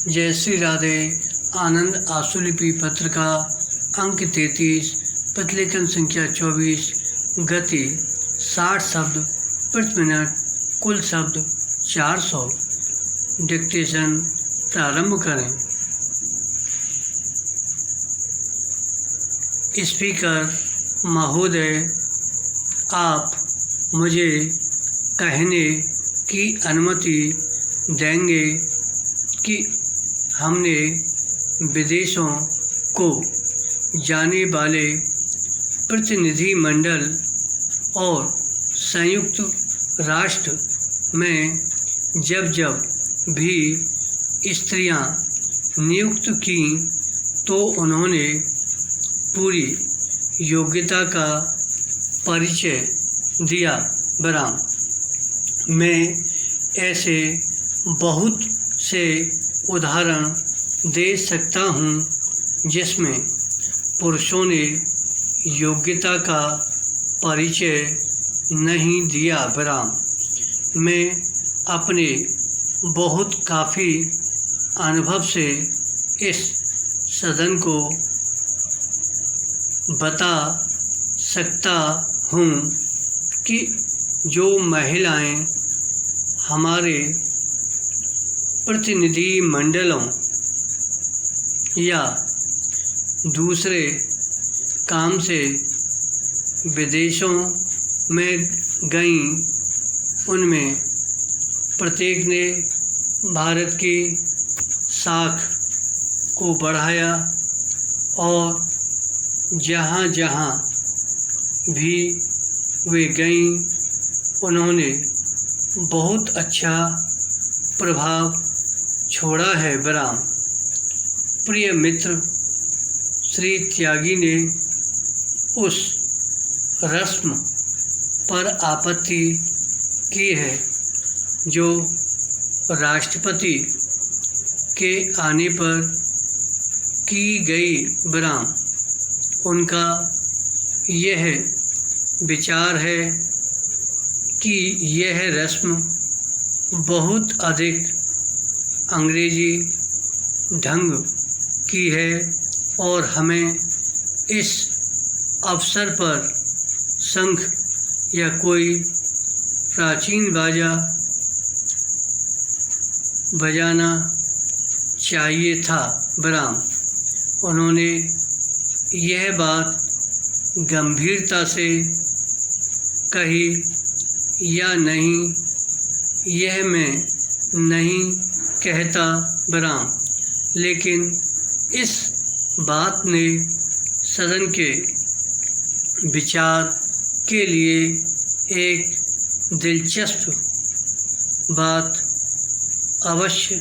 जय श्री राधे। आनंद आशुलिपि पत्र का अंक 33, प्रतिलेखन संख्या 24, गति 60 शब्द प्रति मिनट, कुल शब्द 400। डिक्टेशन प्रारंभ करें। स्पीकर महोदय, आप मुझे कहने की अनुमति देंगे कि हमने विदेशों को जाने वाले प्रतिनिधिमंडल और संयुक्त राष्ट्र में जब जब भी स्त्रियां नियुक्त की तो उन्होंने पूरी योग्यता का परिचय दिया। बराम मैं ऐसे बहुत से उदाहरण दे सकता हूँ जिसमें पुरुषों ने योग्यता का परिचय नहीं दिया। बराम मैं अपने बहुत काफ़ी अनुभव से इस सदन को बता सकता हूँ कि जो महिलाएं हमारे प्रतिनिधि मंडलों या दूसरे काम से विदेशों में गईं, उनमें प्रत्येक ने भारत की साख को बढ़ाया और जहाँ जहाँ भी वे गईं उन्होंने बहुत अच्छा प्रभाव छोड़ा है। बराम प्रिय मित्र, श्री त्यागी ने उस रस्म पर आपत्ति की है जो राष्ट्रपति के आने पर की गई। बराम उनका यह विचार है कि यह रस्म बहुत अधिक अंग्रेजी ढंग की है और हमें इस अवसर पर शंख या कोई प्राचीन बाजा बजाना चाहिए था। बराम उन्होंने यह बात गंभीरता से कही या नहीं, यह मैं नहीं कहता। बराम लेकिन इस बात ने सदन के विचार के लिए एक दिलचस्प बात अवश्य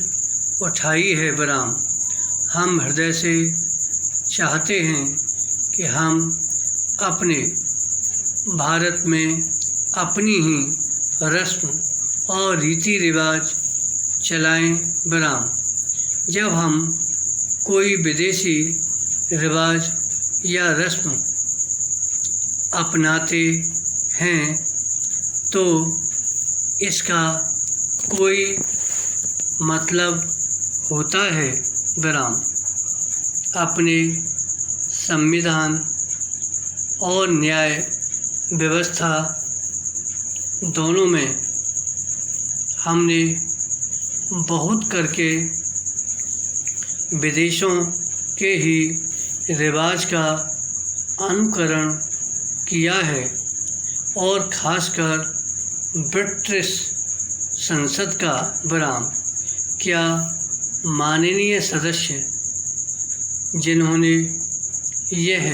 उठाई है। बराम हम हृदय से चाहते हैं कि हम अपने भारत में अपनी ही रस्म और रीति रिवाज चलाएं। बराम जब हम कोई विदेशी रिवाज या रस्म अपनाते हैं तो इसका कोई मतलब होता है। बराम अपने संविधान और न्याय व्यवस्था दोनों में हमने बहुत करके विदेशों के ही रिवाज का अनुकरण किया है और खासकर ब्रिटिश संसद का। बराम क्या माननीय सदस्य जिन्होंने यह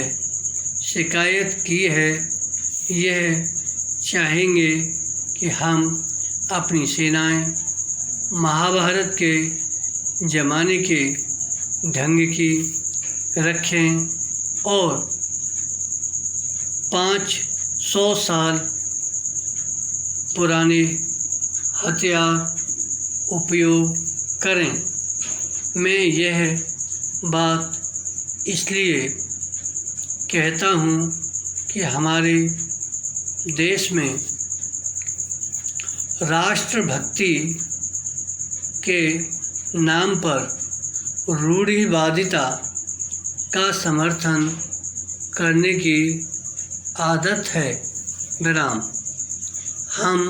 शिकायत की है यह चाहेंगे कि हम अपनी सेनाएं महाभारत के ज़माने के ढंग की रखें और 500 साल पुराने हथियार उपयोग करें। मैं यह बात इसलिए कहता हूँ कि हमारे देश में राष्ट्रभक्ति के नाम पर रूढ़िवादिता का समर्थन करने की आदत है। विराम। हम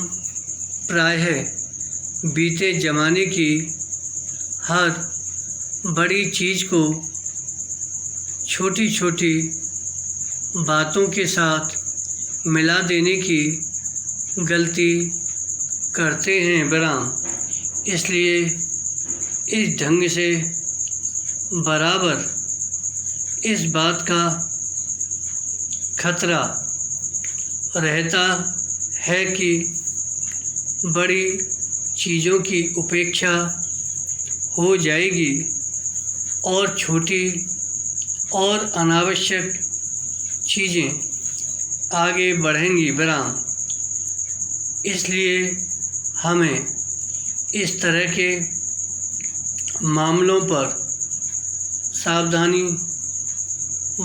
प्रायः बीते ज़माने की हर बड़ी चीज़ को छोटी छोटी बातों के साथ मिला देने की गलती करते हैं। विराम। इसलिए इस ढंग से बराबर इस बात का खतरा रहता है कि बड़ी चीज़ों की उपेक्षा हो जाएगी और छोटी और अनावश्यक चीज़ें आगे बढ़ेंगी। विराम। इसलिए हमें इस तरह के मामलों पर सावधानी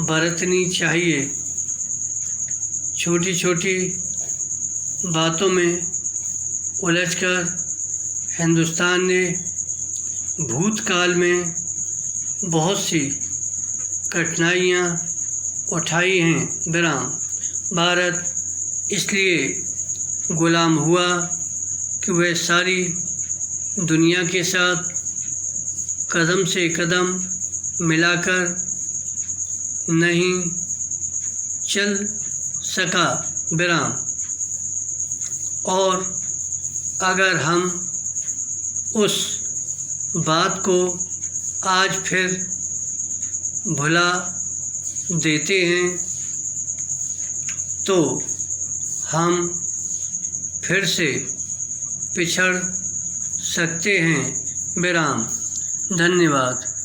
बरतनी चाहिए। छोटी छोटी बातों में उलझकर हिंदुस्तान ने भूतकाल में बहुत सी कठिनाइयाँ उठाई हैं। विराम। भारत इसलिए गुलाम हुआ कि वह सारी दुनिया के साथ कदम से कदम मिलाकर नहीं चल सका। विराम। और अगर हम उस बात को आज फिर भुला देते हैं तो हम फिर से पिछड़ सकते हैं। विराम। धन्यवाद।